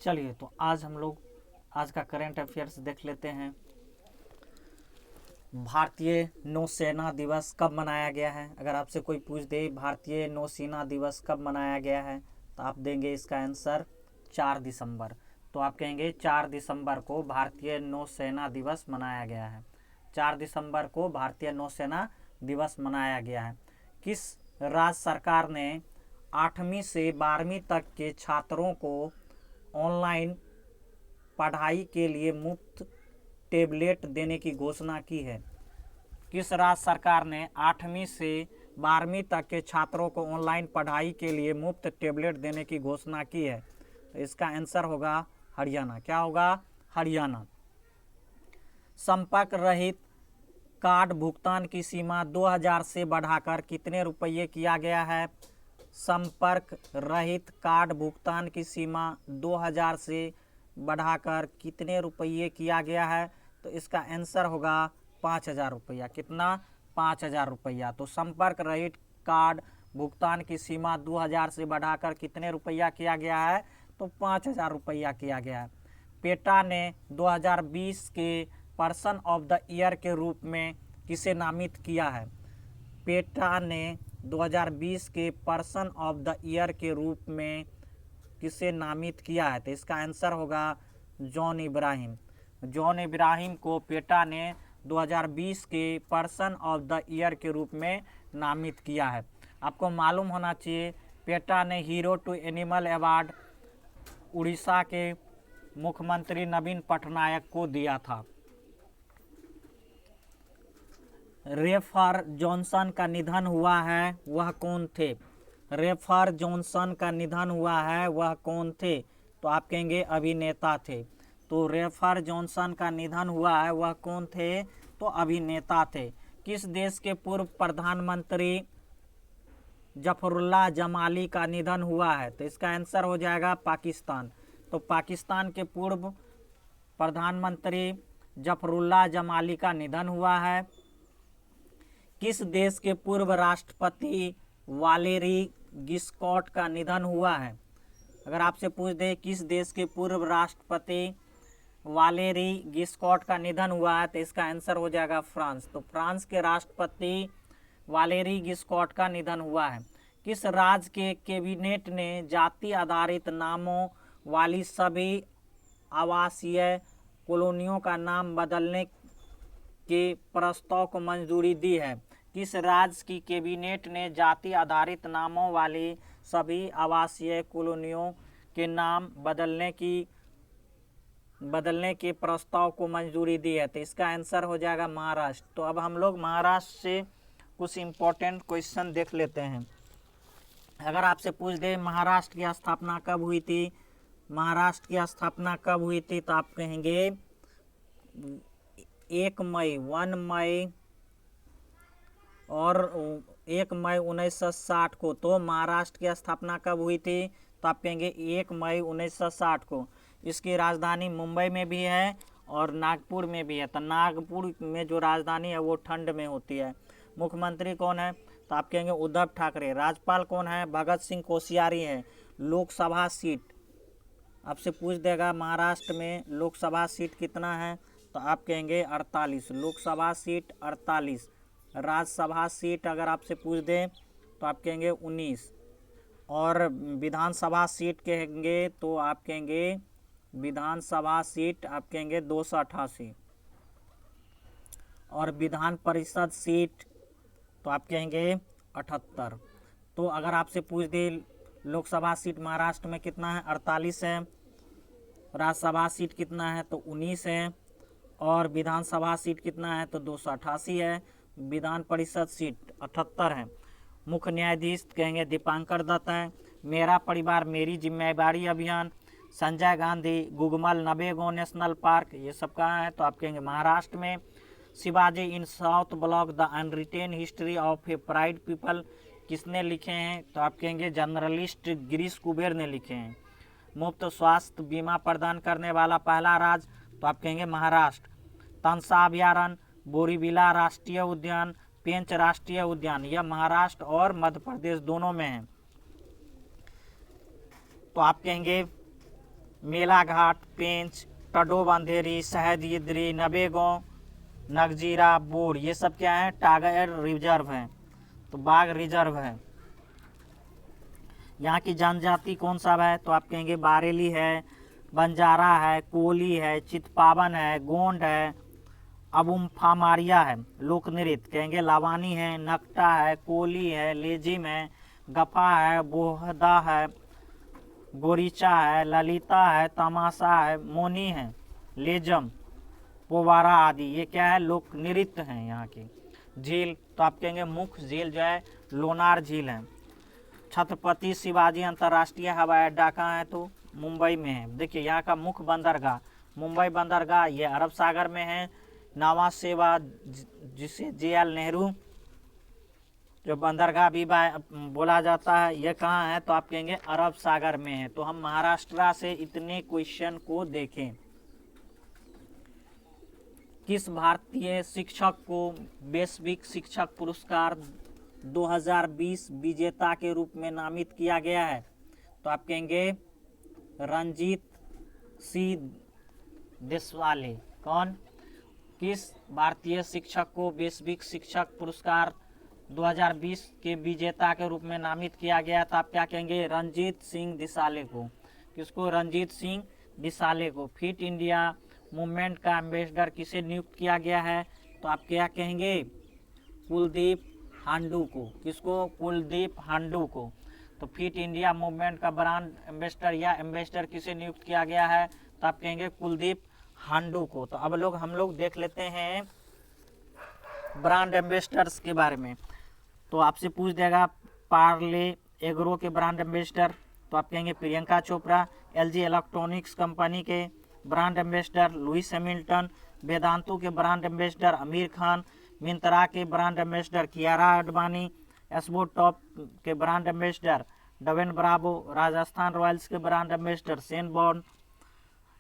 चलिए तो आज हम लोग आज का करंट अफेयर्स देख लेते हैं। भारतीय नौसेना दिवस कब मनाया गया है? अगर आपसे कोई पूछ दे भारतीय नौसेना दिवस कब मनाया गया है तो आप देंगे इसका आंसर 4 दिसंबर। तो आप कहेंगे 4 दिसंबर को भारतीय नौसेना दिवस मनाया गया है। 4 दिसंबर को भारतीय नौसेना दिवस मनाया गया है। किस राज्य सरकार ने 8वीं से 12वीं तक के छात्रों को ऑनलाइन पढ़ाई के लिए मुफ्त टैबलेट देने की घोषणा की है? किस राज्य सरकार ने 8वीं से 12वीं तक के छात्रों को ऑनलाइन पढ़ाई के लिए मुफ्त टैबलेट देने की घोषणा की है? तो इसका आंसर होगा हरियाणा। क्या होगा? हरियाणा। संपर्क रहित कार्ड भुगतान की सीमा 2000 से बढ़ाकर कितने रुपये किया गया है? संपर्क रहित कार्ड भुगतान की सीमा 2000 से बढ़ाकर कितने रुपये किया गया है? तो इसका आंसर होगा 5000 रुपया। कितना? 5000 रुपया। तो संपर्क रहित कार्ड भुगतान की सीमा 2000 से बढ़ाकर कितने रुपया किया गया है? तो 5000 रुपया किया गया है। पेटा ने 2020 के पर्सन ऑफ द ईयर के रूप में किसे नामित किया है? पेटा ने 2020 के पर्सन ऑफ द ईयर के रूप में किसे नामित किया है? तो इसका आंसर होगा जॉन इब्राहिम। जॉन इब्राहिम को पेटा ने 2020 के पर्सन ऑफ द ईयर के रूप में नामित किया है। आपको मालूम होना चाहिए पेटा ने hero to animal award Odisha के मुख्यमंत्री नवीन पटनायक को दिया था। रेफर जॉनसन का निधन हुआ है, वह कौन थे? रेफर जॉनसन का निधन हुआ है, वह कौन थे? तो आप कहेंगे अभिनेता थे। तो रेफर जॉनसन का निधन हुआ है, वह कौन थे? तो अभिनेता थे। किस देश के पूर्व प्रधानमंत्री जफरुल्लाह जमाली का निधन हुआ है? तो इसका आंसर हो जाएगा पाकिस्तान। तो पाकिस्तान के पूर्व प्रधानमंत्री जफरुल्लाह जमाली का निधन हुआ है। किस देश के पूर्व राष्ट्रपति वालेरी गिस्कॉट का निधन हुआ है? अगर आपसे पूछ दे किस देश के पूर्व राष्ट्रपति वालेरी गिस्कॉट का निधन हुआ है तो इसका आंसर हो जाएगा फ्रांस। तो फ्रांस के राष्ट्रपति वालेरी गिस्कॉट का निधन हुआ है। किस राज्य के कैबिनेट ने जाति आधारित नामों वाली सभी आवासीय कॉलोनियों का नाम बदलने के प्रस्ताव को मंजूरी दी है? किस राज्य की कैबिनेट ने जाति आधारित नामों वाली सभी आवासीय कॉलोनियों के नाम बदलने के प्रस्ताव को मंजूरी दी है? तो इसका आंसर हो जाएगा महाराष्ट्र। तो अब हम लोग महाराष्ट्र से कुछ इम्पोर्टेंट क्वेश्चन देख लेते हैं। अगर आपसे पूछ दे महाराष्ट्र की स्थापना कब हुई थी? महाराष्ट्र की स्थापना कब हुई थी? तो आप कहेंगे 1 मई और 1 मई 1960 को। तो महाराष्ट्र की स्थापना कब हुई थी? तो आप कहेंगे 1 मई 1960 को। इसकी राजधानी मुंबई में भी है और नागपुर में भी है। तो नागपुर में जो राजधानी है वो ठंड में होती है। मुख्यमंत्री कौन है? तो आप कहेंगे उद्धव ठाकरे। राज्यपाल कौन है? भगत सिंह कोश्यारी है। लोकसभा सीट आपसे पूछ देगा महाराष्ट्र में लोकसभा सीट कितना है? तो आप कहेंगे 48। लोकसभा सीट 48। राज्यसभा सीट अगर आपसे पूछ दें तो आप कहेंगे 19। और विधानसभा सीट कहेंगे तो आप कहेंगे विधानसभा सीट आप कहेंगे 288। और विधान परिषद सीट तो आप कहेंगे 78। तो अगर आपसे पूछ दे लोकसभा सीट महाराष्ट्र में कितना है? 48 है। राज्यसभा सीट कितना है? तो 19 है। और विधानसभा सीट कितना है? तो 288 है। विधान परिषद सीट 78 है। मुख्य न्यायाधीश कहेंगे दीपांकर दत्त है। मेरा परिवार मेरी जिम्मेदारी अभियान, संजय गांधी गुगमल नवेगांव नेशनल पार्क, ये सब कहाँ है? तो आप कहेंगे महाराष्ट्र में। Shivaji in South Block the unwritten history of a proud people किसने लिखे हैं? तो आप कहेंगे जर्नलिस्ट गिरीश कुबेर ने लिखे हैं। मुफ्त स्वास्थ्य बीमा प्रदान करने वाला पहला राज्य? तो आप कहेंगे महाराष्ट्र। तमसा अभयारण्य, बोरीविला राष्ट्रीय उद्यान, पेंच राष्ट्रीय उद्यान, यह महाराष्ट्र और मध्य प्रदेश दोनों में है। तो आप कहेंगे मेलाघाट, पेंच, टडोब अंधेरी, शहद इदरी, नवेगांव, नगजीरा, बोर, ये सब क्या है? टाइगर रिजर्व है। तो बाघ रिजर्व है। यहाँ की जनजाति कौन सा है? तो आप कहेंगे बारेली है, बंजारा है, कोली है, चितपावन है, गोंड है, अबुमफामारिया है। लोक नृत्य कहेंगे लावानी है, नकटा है, कोली है, लेजिम है, गफा है, बोहदा है, गोरीचा है, ललिता है, तमाशा है, मोनी है, लेजम, पोवारा आदि, ये क्या है? लोक नृत्य हैं यहाँ की। झील, तो आप कहेंगे मुख्य झील जो है लोनार झील है। छत्रपति शिवाजी अंतर्राष्ट्रीय हवाई अड्डा कहाँ है? तो मुंबई में है। देखिए यहाँ का मुख्य बंदरगाह मुंबई बंदरगाह, ये अरब सागर में है। नावा सेवा, जिसे JL नेहरू जो बंदरगाह भी बोला जाता है, ये कहाँ है? तो आप कहेंगे अरब सागर में है। तो हम महाराष्ट्र से इतने क्वेश्चन को देखें। किस भारतीय शिक्षक को वैश्विक शिक्षक पुरस्कार 2020 विजेता के रूप में नामित किया गया है? तो आप कहेंगे रणजीत सिंह देशवाले। कौन? किस भारतीय शिक्षक को वैश्विक शिक्षक पुरस्कार 2020 के विजेता के रूप में नामित किया गया? तो आप क्या कहेंगे? रणजीत सिंह दिसाले को। किसको? रणजीत सिंह दिसाले को। फिट इंडिया मूवमेंट का एम्बेसडर किसे नियुक्त किया गया है? तो आप क्या कहेंगे? कुलदीप हांडू को। किसको? कुलदीप हांडू को। तो फिट इंडिया मूवमेंट का ब्रांड एम्बेसडर या एम्बेसडर किसे नियुक्त किया गया है? तो आप कहेंगे कुलदीप हांडू को। तो अब हम लोग देख लेते हैं ब्रांड एम्बेसडर्स के बारे में। तो आपसे पूछ देगा पार्ले एग्रो के ब्रांड एम्बेसडर, तो आप कहेंगे Priyanka Chopra. LG electronics company के brand ambassador Lewis Hamilton. Vedantu के ब्रांड एम्बेसडर आमिर खान। मिंत्रा के ब्रांड एम्बेसडर कियारा आडवाणी। एस्बोटॉप के brand ambassador Dwayne Bravo. Rajasthan Royals के brand ambassador Shane Warne.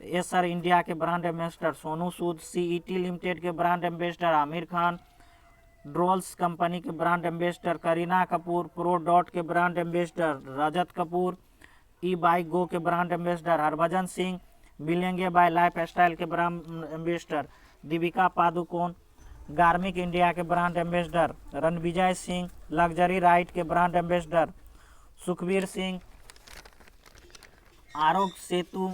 Acer India के brand ambassador Sonu Sood. CET limited के brand ambassador Aamir Khan. Drools company के brand ambassador Kareena Kapoor. Pro dot के brand ambassador Rajat Kapoor. E-bike go के brand ambassador Harbhajan Singh. मिलेंगे by lifestyle के brand ambassador Deepika Padukone. गार्मिक India के brand ambassador Ranvijay Singh. Luxury ride के brand ambassador Sukhbir Singh. Aarogya Setu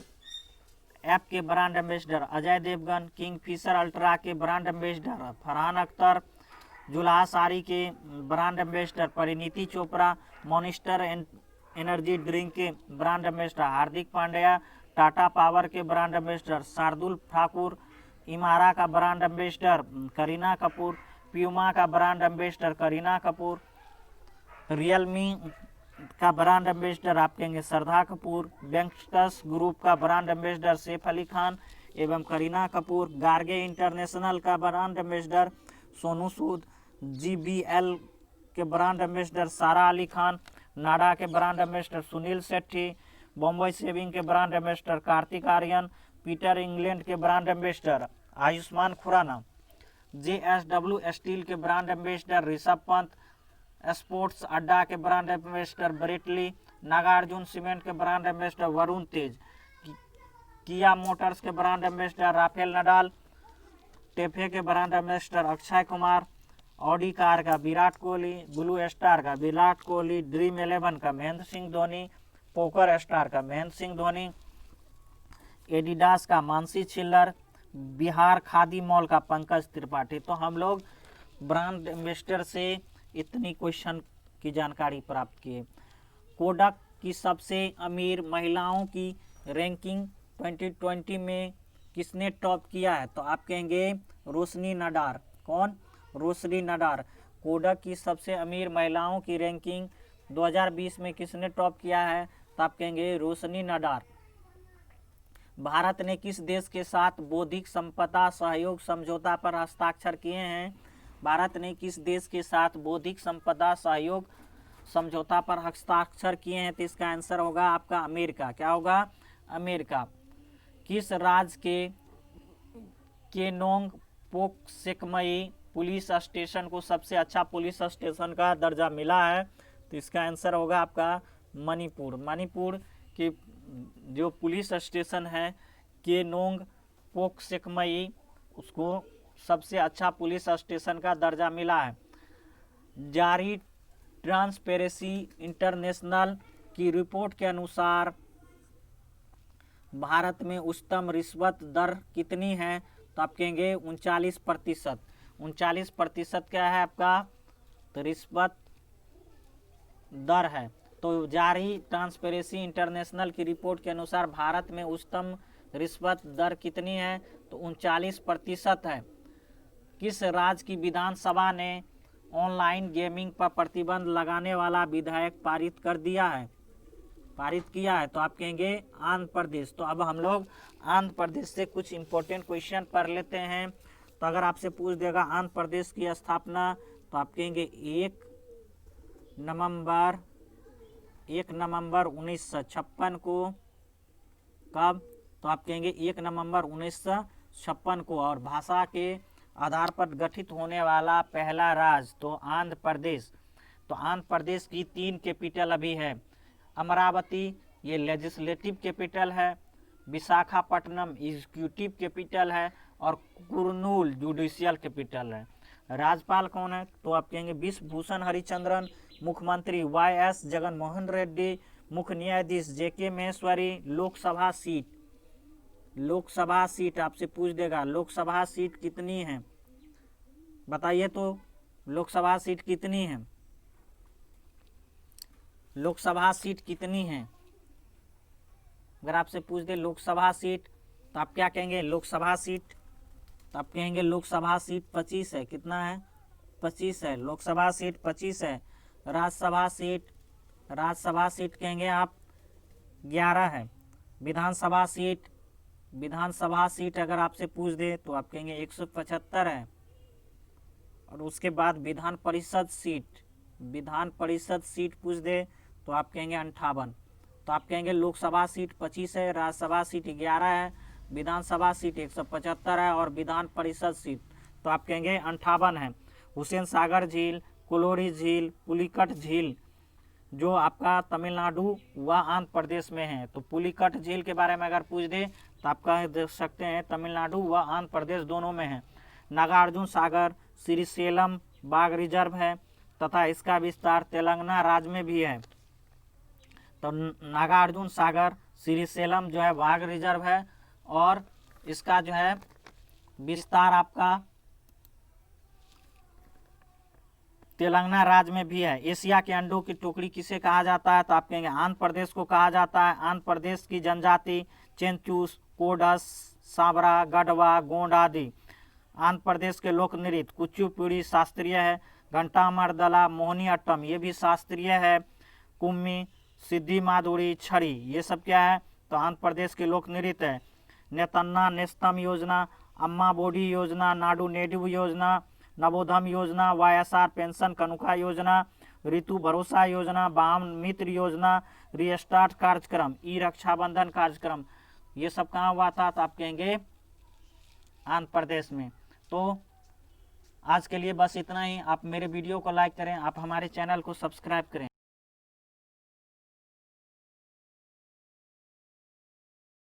app के brand ambassador Ajay Devgn. Kingfisher Ultra के ब्रांड एम्बेसडर फरहान अख्तर। जुलाहा सारी के brand ambassador Parineeti Chopra. Monster energy drink के brand ambassador Hardik Pandya. Tata power के ब्रांड एम्बेसडर शार्दुल ठाकुर। इमारा का brand ambassador Kareena Kapoor. Puma का brand ambassador Kareena Kapoor. Realme का ब्रांड एम्बेसडर आप कहेंगे श्रद्धा कपूर। बैंक्स ग्रुप का ब्रांड एम्बेसडर सैफ अली खान एवं करीना कपूर। गार्गे इंटरनेशनल का brand ambassador Sonu Sood. GBL के brand ambassador Sara Ali Khan. NADA के brand ambassador Suniel Shetty. Bombay shaving के brand ambassador Kartik Aaryan. Peter England के brand ambassador Ayushmann Khurrana. JSW steel के brand ambassador Rishabh Pant. Sports Adda के brand ambassador Brett Lee. Nagarjuna cement के brand ambassador Varun Tej. Kia motors के brand ambassador Rafael Nadal. TAFE के brand ambassador Akshay Kumar. Audi car का Virat Kohli. Blue star का Virat Kohli. Dream 11 का महेंद्र सिंह धोनी। पोकर स्टार का महेंद्र सिंह धोनी। एडिडास का मानसी छिल्लर। बिहार खादी मॉल का पंकज त्रिपाठी। तो हम लोग ब्रांड एम्बेसडर से इतनी क्वेश्चन की जानकारी प्राप्त किए। कोडक की सबसे अमीर महिलाओं की रैंकिंग 2020 में किसने टॉप किया है? तो आप कहेंगे रोशनी नडार। कौन? रोशनी नडार। कोडक की सबसे अमीर महिलाओं की रैंकिंग 2020 में किसने टॉप किया है? तो आप कहेंगे रोशनी नडार। भारत ने किस देश के साथ बौद्धिक संपदा सहयोग समझौता पर हस्ताक्षर किए हैं? भारत ने किस देश के साथ बौद्धिक संपदा सहयोग समझौता पर हस्ताक्षर किए हैं? तो इसका आंसर होगा आपका अमेरिका। क्या होगा? अमेरिका। किस राज्य के केनोंग पोकसेकमई पुलिस स्टेशन को सबसे अच्छा पुलिस स्टेशन का दर्जा मिला है? तो इसका आंसर होगा आपका मणिपुर। मणिपुर की जो पुलिस स्टेशन है केनोंग पोकसेकमई, उसको सबसे अच्छा पुलिस स्टेशन का दर्जा मिला है। जारी ट्रांसपेरेंसी इंटरनेशनल की रिपोर्ट के अनुसार भारत में उच्चतम रिश्वत दर कितनी है? तो आप कहेंगे 39%। 39% क्या है आपका? तो रिश्वत दर है। तो जारी ट्रांसपेरेंसी इंटरनेशनल की रिपोर्ट के अनुसार भारत में उच्चतम रिश्वत दर कितनी है? तो 39% है। किस राज्य की विधानसभा ने ऑनलाइन गेमिंग पर प्रतिबंध लगाने वाला विधेयक पारित किया है? तो आप कहेंगे आंध्र प्रदेश। तो अब हम लोग आंध्र प्रदेश से कुछ इंपॉर्टेंट क्वेश्चन पढ़ लेते हैं। तो अगर आपसे पूछ देगा आंध्र प्रदेश की स्थापना, तो आप कहेंगे 1 नवंबर 1956 को। कब? तो आप कहेंगे 1 नवंबर 1956 को। और भाषा के आधार पर गठित होने वाला पहला राज्य तो आंध्र प्रदेश। तो आंध्र प्रदेश की 3 कैपिटल अभी है। अमरावती ये लेजिस्लेटिव कैपिटल है, विशाखापट्टनम एग्जीक्यूटिव कैपिटल है और कुर्नूल जुडिशियल कैपिटल है। राज्यपाल कौन है? तो आप कहेंगे विश्वभूषण हरिचंद्रन। मुख्यमंत्री YS जगनमोहन रेड्डी। मुख्य न्यायाधीश JK महेश्वरी। लोकसभा सीट आपसे पूछ देगा लोकसभा सीट कितनी है? बताइए तो लोकसभा सीट कितनी है? लोकसभा सीट कितनी है? अगर आपसे पूछ दे लोकसभा सीट, तो आप क्या कहेंगे? लोकसभा सीट, तो आप कहेंगे लोकसभा सीट 25 है। कितना है? 25 है। लोकसभा सीट 25 है। राज्यसभा सीट कहेंगे आप 11 है। विधानसभा सीट अगर आपसे पूछ दे तो आप कहेंगे 175 है। और उसके बाद विधान परिषद सीट पूछ दे तो आप कहेंगे 58। तो आप कहेंगे लोकसभा सीट 25 है, राज्यसभा सीट 11 है, विधानसभा सीट 175 है और विधान परिषद सीट तो आप कहेंगे 58 है। हुसैन सागर झील, कोलोरी झील, पुलिकट झील जो आपका तमिलनाडु व आंध्र प्रदेश में है। तो पुलिकट झील के बारे में अगर पूछ दे तो आप कह देख सकते हैं तमिलनाडु व आंध्र प्रदेश दोनों में है। नागार्जुन सागर श्रीशैलम बाघ रिजर्व है तथा इसका विस्तार तेलंगाना राज्य में भी है। तो नागार्जुन सागर श्रीशैलम जो है बाघ रिजर्व है और इसका जो है विस्तार आपका तेलंगाना राज्य में भी है। एशिया के अंडों की टोकरी किसे कहा जाता है? तो आप कहेंगे आंध्र प्रदेश को कहा जाता है। आंध्र प्रदेश की जनजाति चेंचूस, कोडस, साबरा, गढ़वा, गोंड आदि। आंध्र प्रदेश के लोक नृत्य कुचिपुड़ी शास्त्रीय है। घंटा मर्दला, मोहिनी अट्टम ये भी शास्त्रीय है। कुम्मी, सिद्धि माधुरी, छड़ी ये सब क्या है? तो आंध्र प्रदेश के लोक नृत्य है। नेतन्ना नेस्तम योजना, अम्मा बोडी योजना, नाडू नेडू योजना, नवोधम योजना, YSR पेंशन कनुका योजना, ऋतु भरोसा योजना, वाहन मित्र योजना, रीस्टार्ट कार्यक्रम, ई रक्षाबंधन कार्यक्रम ये सब कहाँ हुआ था? तो आप कहेंगे आंध्र प्रदेश में। तो आज के लिए बस इतना ही। आप मेरे वीडियो को लाइक करें, आप हमारे चैनल को सब्सक्राइब करें।